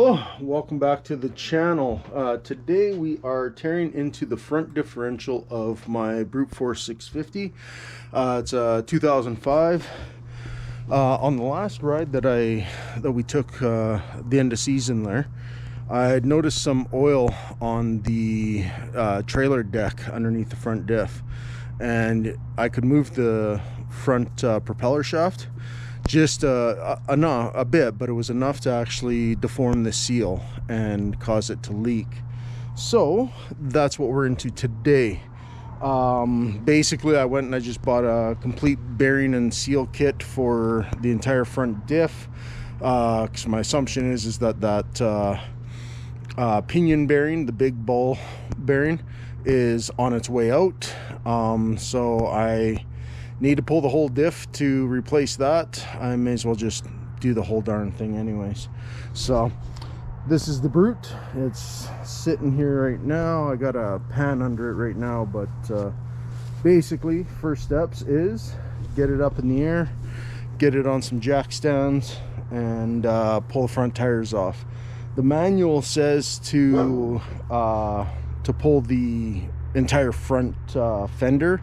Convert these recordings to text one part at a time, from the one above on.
Hello, welcome back to the channel. Today we are tearing into the front differential of my Brute Force 650. It's a 2005. On the last ride that we took the end of season there, I had noticed some oil on the trailer deck underneath the front diff, and I could move the front propeller shaft just a bit, but it was enough to actually deform the seal and cause it to leak. So that's what we're into today. Basically I went and I just bought a complete bearing and seal kit for the entire front diff, because my assumption is that pinion bearing, the big ball bearing, is on its way out. So I need to pull the whole diff to replace that. I may as well just do the whole darn thing anyways. So this is the Brute. It's sitting here right now. I got a pan under it right now, but basically first steps is get it up in the air, get it on some jack stands, and pull the front tires off. The manual says to pull the entire front fender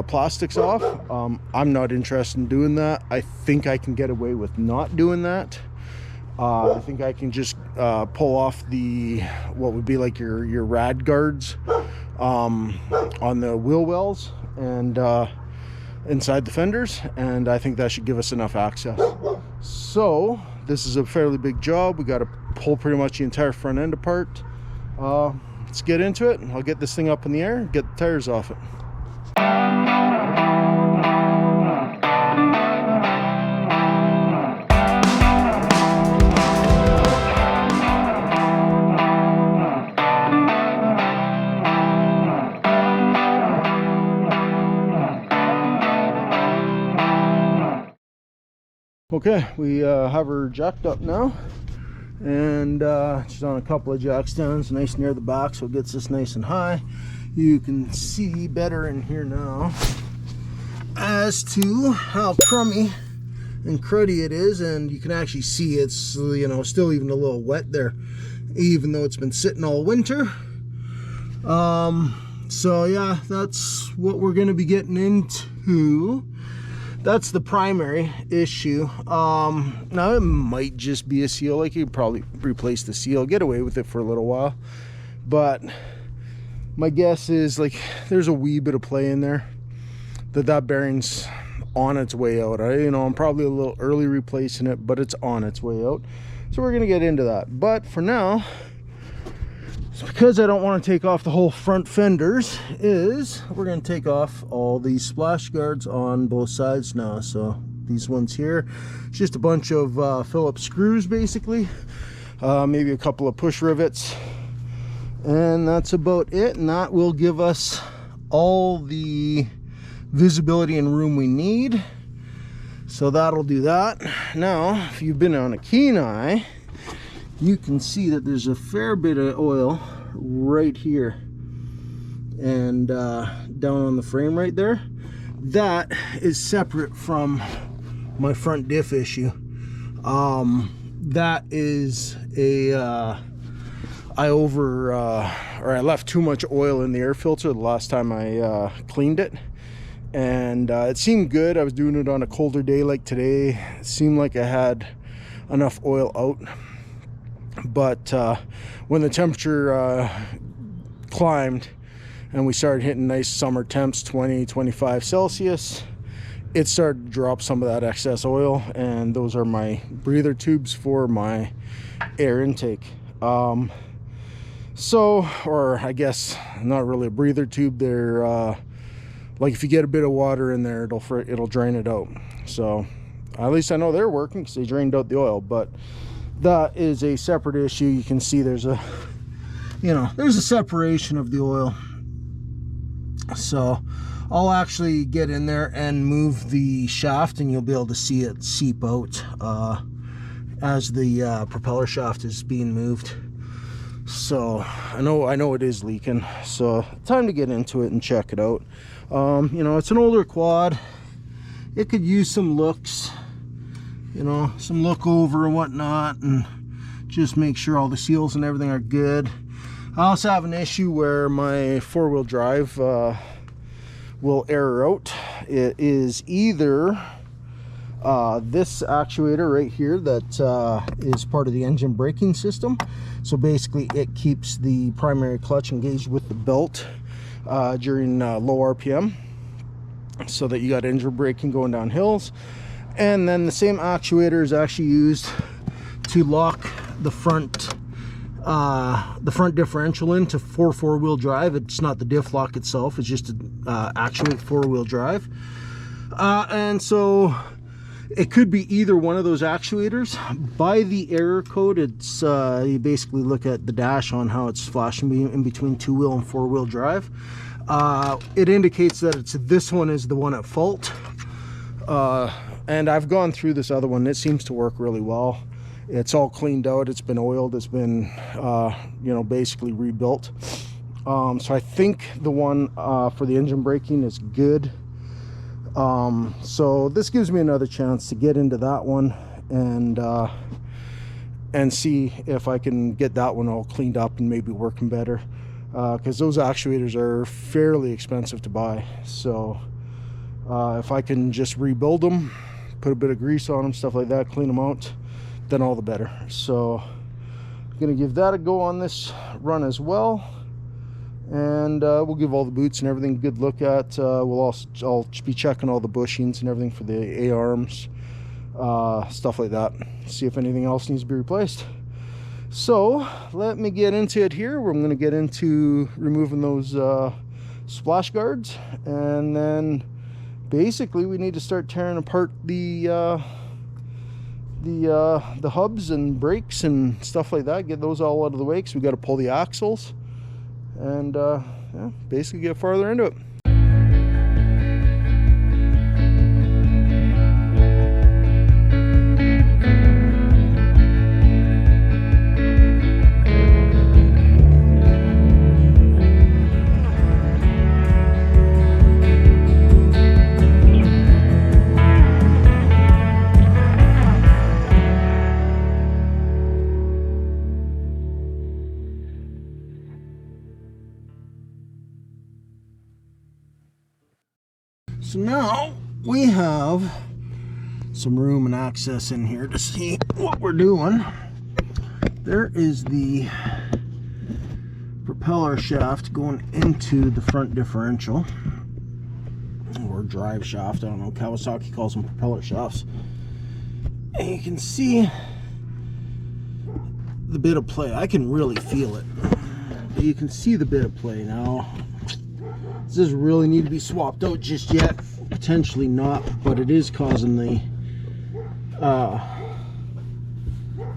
plastics off. I'm not interested in doing that. I think I can get away with not doing that. I think I can just pull off what would be like your rad guards on the wheel wells and inside the fenders, and I think that should give us enough access. So this is a fairly big job. We got to pull pretty much the entire front end apart. Let's get into it. I'll get this thing up in the air and get the tires off it. Okay, we have her jacked up now, and she's on a couple of jack stands nice near the back, so it gets us nice and high. You can see better in here now as to how crummy and cruddy it is, and you can actually see it's, you know, still even a little wet there, even though it's been sitting all winter. So yeah, that's what we're going to be getting into. That's the primary issue. Now it might just be a seal. Like, you could probably replace the seal, get away with it for a little while, but my guess is, like, there's a wee bit of play in there that bearing's on its way out. I'm probably a little early replacing it, but it's on its way out, so we're gonna get into that. But for now, because I don't want to take off the whole front fenders, we're going to take off all these splash guards on both sides now. So these ones here, just a bunch of Phillips screws basically, maybe a couple of push rivets, and that's about it. And that will give us all the visibility and room we need. So that'll do that. Now, if you've been on a keen eye, you can see that there's a fair bit of oil right here and down on the frame right there. That is separate from my front diff issue. That is I left too much oil in the air filter the last time I cleaned it, and it seemed good. I was doing it on a colder day like today. It seemed like I had enough oil out. But when the temperature climbed and we started hitting nice summer temps, 20-25 Celsius, it started to drop some of that excess oil, and those are my breather tubes for my air intake. Or I guess not really a breather tube. They're like, if you get a bit of water in there, it'll drain it out. So at least I know they're working because they drained out the oil. But that is a separate issue. You can see there's a separation of the oil. So I'll actually get in there and move the shaft, and you'll be able to see it seep out as the propeller shaft is being moved. So I know it is leaking, so time to get into it and check it out. It's an older quad. It could use some looks, some look over and whatnot, and just make sure all the seals and everything are good. I also have an issue where my four-wheel drive will error out. It is either this actuator right here that is part of the engine braking system. So basically it keeps the primary clutch engaged with the belt during low RPM, so that you got engine braking going down hills. And then the same actuator is actually used to lock the front differential into four-wheel drive. It's not the diff lock itself, it's just to actuate four-wheel drive. And so it could be either one of those actuators. By the error code, it's you basically look at the dash on how it's flashing in between two-wheel and four-wheel drive. It indicates that it's this one is the one at fault. And I've gone through this other one. It seems to work really well. It's all cleaned out, it's been oiled, it's been you know, basically rebuilt. So I think the one for the engine braking is good. So this gives me another chance to get into that one and see if I can get that one all cleaned up and maybe working better, because those actuators are fairly expensive to buy. So if I can just rebuild them, put a bit of grease on them, stuff like that, clean them out, then all the better. So I'm gonna give that a go on this run as well, and we'll give all the boots and everything a good look at. I'll be checking all the bushings and everything for the A-arms, stuff like that, see if anything else needs to be replaced. So let me get into it here. I'm going to get into removing those splash guards, and then basically we need to start tearing apart the hubs and brakes and stuff like that, get those all out of the way, because we got to pull the axles and yeah, basically get farther into it. So now we have some room and access in here to see what we're doing. There is the propeller shaft going into the front differential, or drive shaft. I don't know, Kawasaki calls them propeller shafts. And you can see the bit of play. I can really feel it. You can see the bit of play now. Does this really need to be swapped out just yet? Potentially not, but it is causing the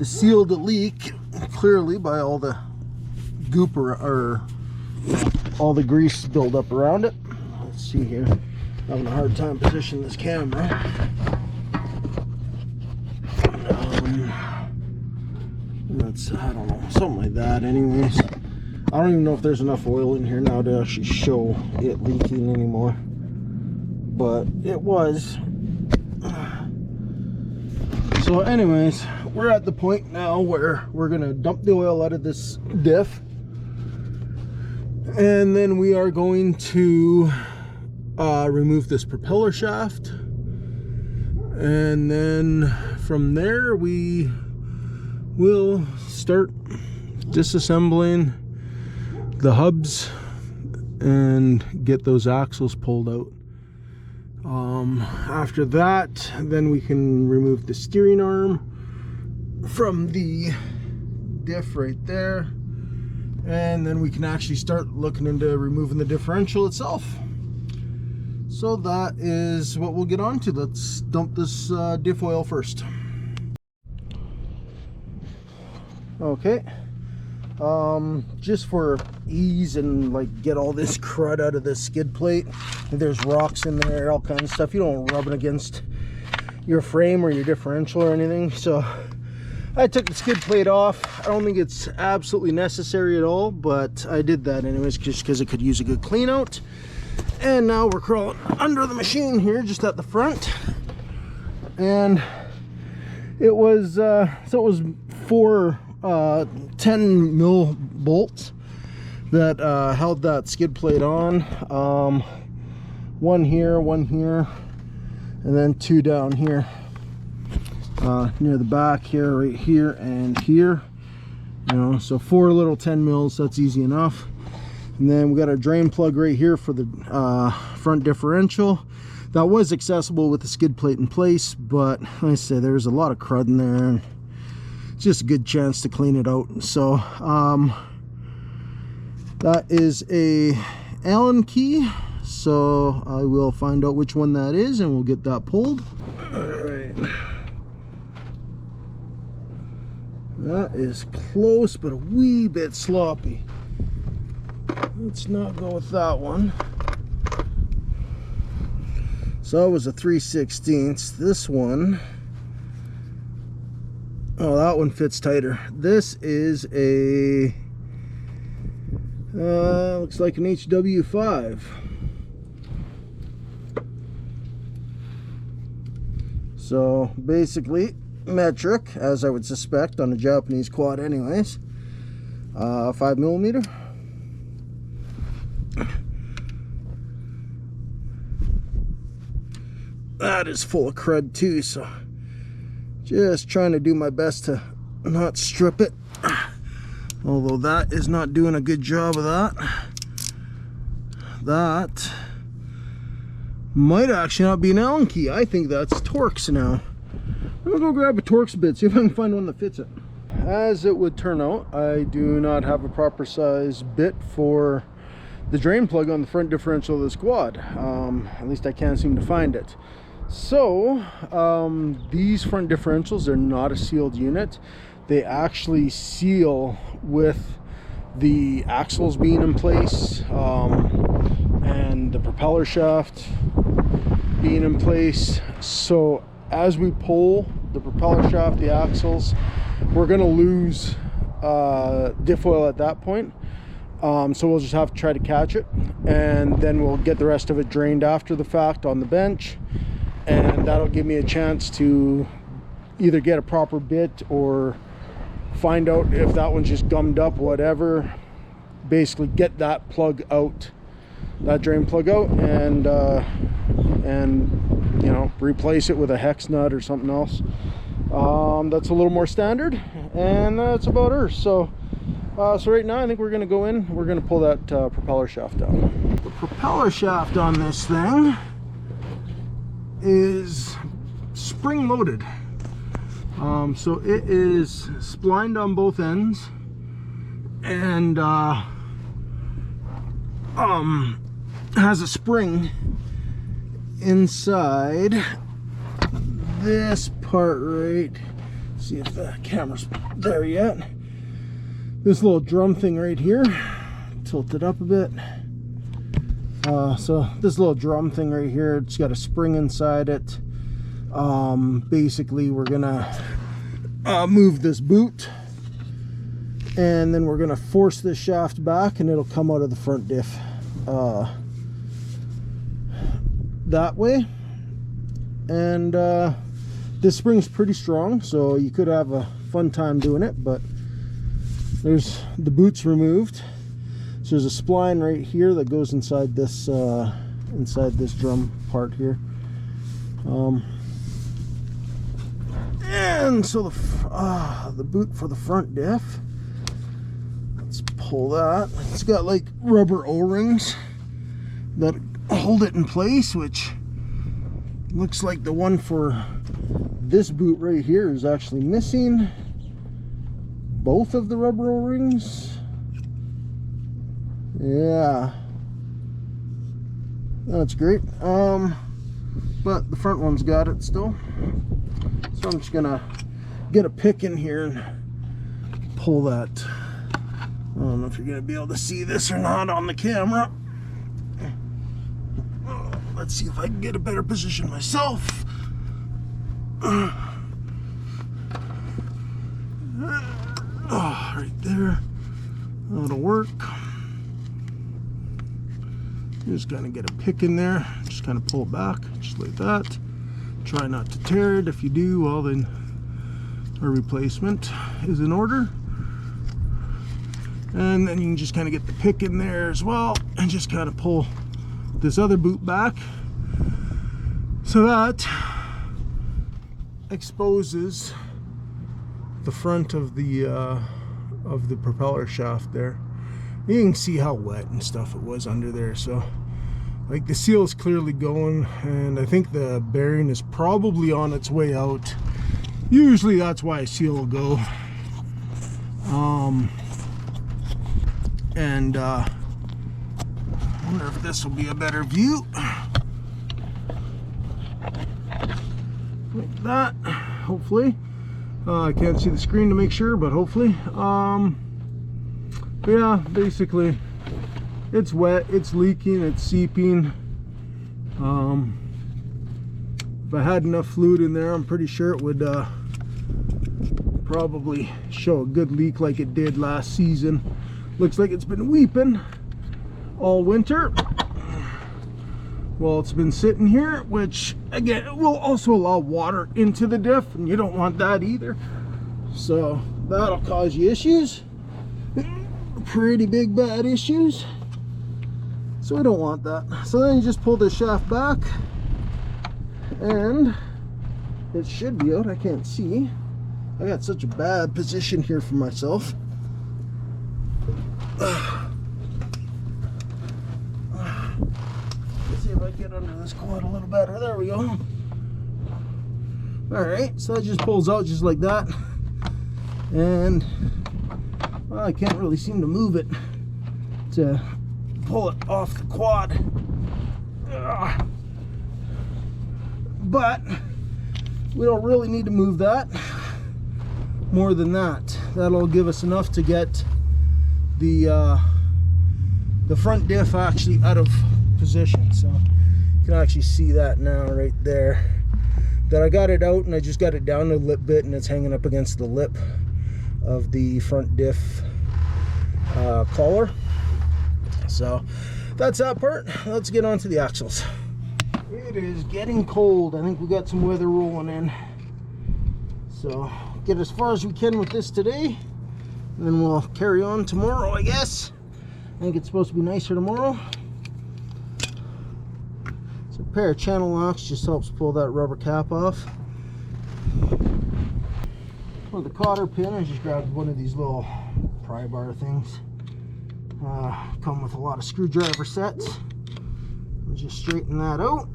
seal to leak, clearly, by all the goop or all the grease build up around it. Let's see here. Having a hard time positioning this camera. That's, I don't know, something like that. Anyways, I don't even know if there's enough oil in here now to actually show it leaking anymore, but it was. So anyways, we're at the point now where we're gonna dump the oil out of this diff, and then we are going to remove this propeller shaft, and then from there we will start disassembling the hubs and get those axles pulled out. After that, then we can remove the steering arm from the diff right there, and then we can actually start looking into removing the differential itself. So that is what we'll get on to. Let's dump this diff oil first. Okay, just for ease and like get all this crud out of the skid plate, there's rocks in there, all kinds of stuff. You don't rub it against your frame or your differential or anything. So I took the skid plate off. I don't think it's absolutely necessary at all, but I did that anyways just because it could use a good clean out. And now we're crawling under the machine here, just at the front. And it was so it was 4 10 mil bolts that held that skid plate on. One here, and then 2 down here near the back here, right here, and here. You know, so 4 little 10 mils. That's easy enough. And then we got our drain plug right here for the front differential. That was accessible with the skid plate in place, but like I say, there's a lot of crud in there, and it's just a good chance to clean it out. So that is a Allen key, so I will find out which one that is and we'll get that pulled. All right, that is close but a wee bit sloppy. Let's not go with that one. So it was a 3/16. This one, oh, that one fits tighter. This is a looks like an HW5. So basically metric, as I would suspect on a Japanese quad anyways. 5mm. That is full of crud too, so just trying to do my best to not strip it, although that is not doing a good job of that. That might actually not be an Allen key. I think that's Torx now. I'm gonna go grab a Torx bit, see if I can find one that fits it. As it would turn out, I do not have a proper size bit for the drain plug on the front differential of this quad. At least I can't seem to find it. So these front differentials are not a sealed unit. They actually seal with the axles being in place and the propeller shaft being in place. So as we pull the propeller shaft, the axles, we're going to lose diff oil at that point. So we'll just have to try to catch it, and then we'll get the rest of it drained after the fact on the bench, and that'll give me a chance to either get a proper bit or find out if that one's just gummed up, whatever. Basically get that plug out, that drain plug out, and you know, replace it with a hex nut or something else. That's a little more standard, and that's about her. So right now I think we're going to go in, we're going to pull that propeller shaft down. The propeller shaft on this thing is spring loaded. So it is splined on both ends, and has a spring inside this part right. See if the camera's there yet. This little drum thing right here, tilt it up a bit. So this little drum thing right here, it's got a spring inside it. Basically we're gonna move this boot, and then we're gonna force this shaft back, and it'll come out of the front diff that way. And this spring's pretty strong, so you could have a fun time doing it, but there's the boots removed. So there's a spline right here that goes inside this drum part here. And so the boot for the front diff, let's pull that. It's got like rubber O-rings that hold it in place, which looks like the one for this boot right here is actually missing both of the rubber O-rings. Yeah, that's great. But the front one's got it still, so I'm just gonna get a pick in here and pull that. I don't know if you're gonna be able to see this or not on the camera. Let's see if I can get a better position myself. Right there, that'll work. Just kind of get a pick in there, just kind of pull it back, just like that. Try not to tear it. If you do, well, then a replacement is in order. And then you can just kind of get the pick in there as well and just kind of pull this other boot back, so that exposes the front of the propeller shaft there. You can see how wet and stuff it was under there, so like the seal is clearly going, and I think the bearing is probably on its way out. Usually that's why a seal will go. I wonder if this will be a better view. Like that, hopefully. I can't see the screen to make sure, but hopefully. But yeah, basically, it's wet, it's leaking, it's seeping. If I had enough fluid in there, I'm pretty sure it would probably show a good leak like it did last season. Looks like it's been weeping all winter. Well, it's been sitting here, which again will also allow water into the diff, and you don't want that either. So that'll cause you issues, pretty big bad issues. So we don't want that. So then you just pull the shaft back, and it should be out. I can't see. I got such a bad position here for myself. Let's see if I get under this quad a little better. There we go. Alright, so it just pulls out just like that. And well, I can't really seem to move it to pull it off the quad. But we don't really need to move that more than that. That'll give us enough to get the front diff actually out of position. So you can actually see that now right there, that I got it out and I just got it down a lip bit, and it's hanging up against the lip of the front diff collar. So that's that part. Let's get on to the axles. It is getting cold. I think we got some weather rolling in, so get as far as we can with this today, and then we'll carry on tomorrow, I guess. I think it's supposed to be nicer tomorrow. So a pair of channel locks just helps pull that rubber cap off. For the cotter pin, I just grabbed one of these little pry bar things. Come with a lot of screwdriver sets. I'll just straighten that out.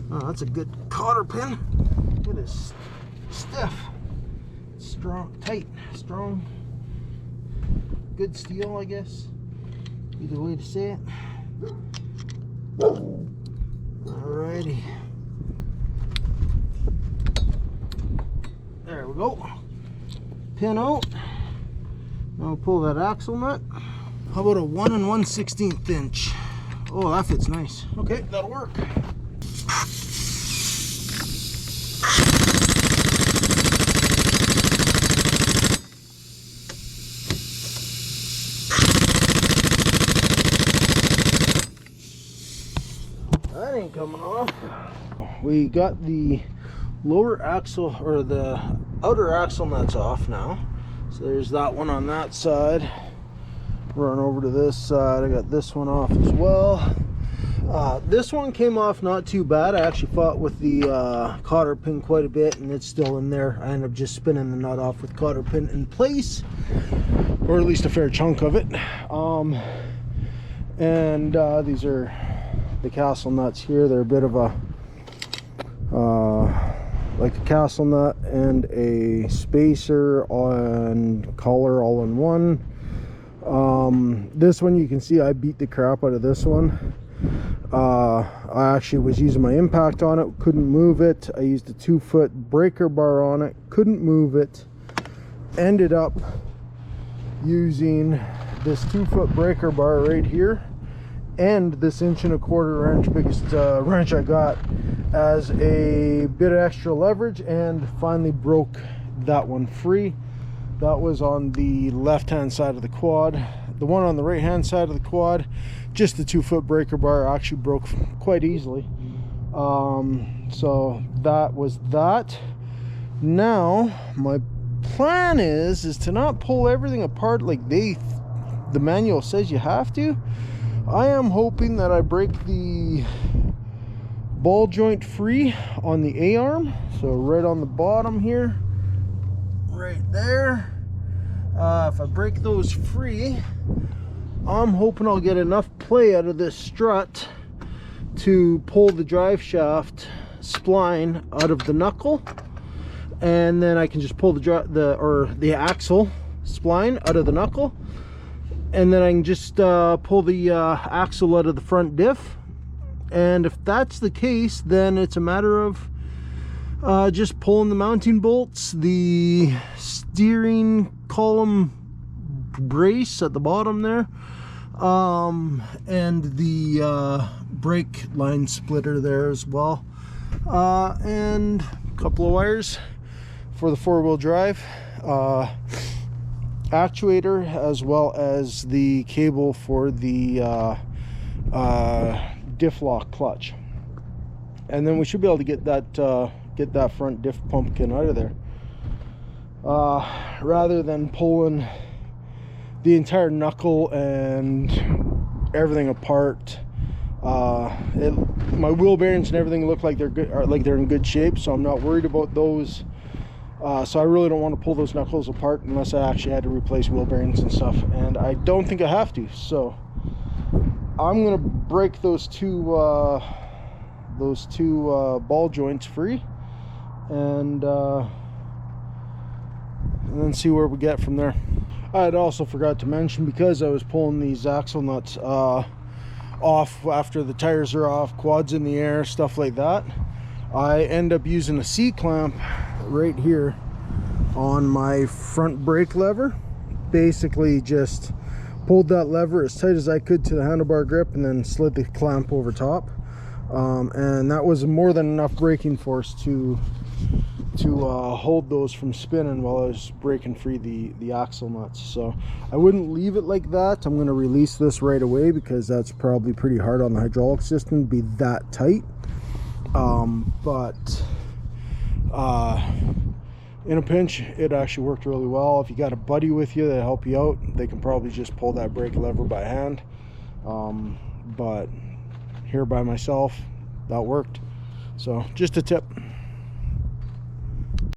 Oh, that's a good cotter pin. It is stiff, strong, tight, strong, good steel, I guess. Either way to say it. Alrighty. There we go. Pin out. Now we'll pull that axle nut. How about a 1 1/16 inch? Oh, that fits nice. Okay, that'll work. That ain't coming off. We got the lower axle, or the outer axle nuts off now. So there's that one on that side. Run over to this side. I got this one off as well. This one came off not too bad. I actually fought with the cotter pin quite a bit, and it's still in there. I ended up just spinning the nut off with cotter pin in place, or at least a fair chunk of it. These are the castle nuts here. They're a bit of a like a castle nut and a spacer and collar all in one. This one, you can see I beat the crap out of this one. I actually was using my impact on it, couldn't move it. I used a 2-foot breaker bar on it, couldn't move it. Ended up using this 2-foot breaker bar right here and this 1¼ wrench, biggest wrench I got, as a bit of extra leverage, and finally broke that one free. That was on the left hand side of the quad. The one on the right hand side of the quad, just the 2-foot breaker bar actually broke quite easily. So that was that. Now my plan is to not pull everything apart like the manual says you have to. I am hoping that I break the ball joint free on the A-arm, so right on the bottom here, right there. If I break those free, I'm hoping I'll get enough play out of this strut to pull the drive shaft spline out of the knuckle, and then I can just pull the axle spline out of the knuckle, and then I can just pull the axle out of the front diff. And if that's the case, then it's a matter of just pulling the mounting bolts, the steering column brace at the bottom there, and the brake line splitter there as well, and a couple of wires for the four-wheel drive actuator, as well as the cable for the diff lock clutch. And then we should be able to get that front diff pumpkin out of there, rather than pulling the entire knuckle and everything apart. My wheel bearings and everything look like they're good, like they're in good shape, so I'm not worried about those. So I really don't want to pull those knuckles apart unless I actually had to replace wheel bearings and stuff, and I don't think I have to. So I'm gonna break those two ball joints free, and then see where we get from there. I had also forgot to mention, because I was pulling these axle nuts off after the tires are off, quads in the air, stuff like that, I end up using a C-clamp right here on my front brake lever. Basically just pulled that lever as tight as I could to the handlebar grip, and then slid the clamp over top, and that was more than enough braking force to hold those from spinning while I was breaking free the axle nuts. So I wouldn't leave it like that. I'm going to release this right away, because that's probably pretty hard on the hydraulic system to be that tight. But in a pinch, it actually worked really well. If you got a buddy with you to help you out, they can probably just pull that brake lever by hand. But here by myself, that worked. So just a tip.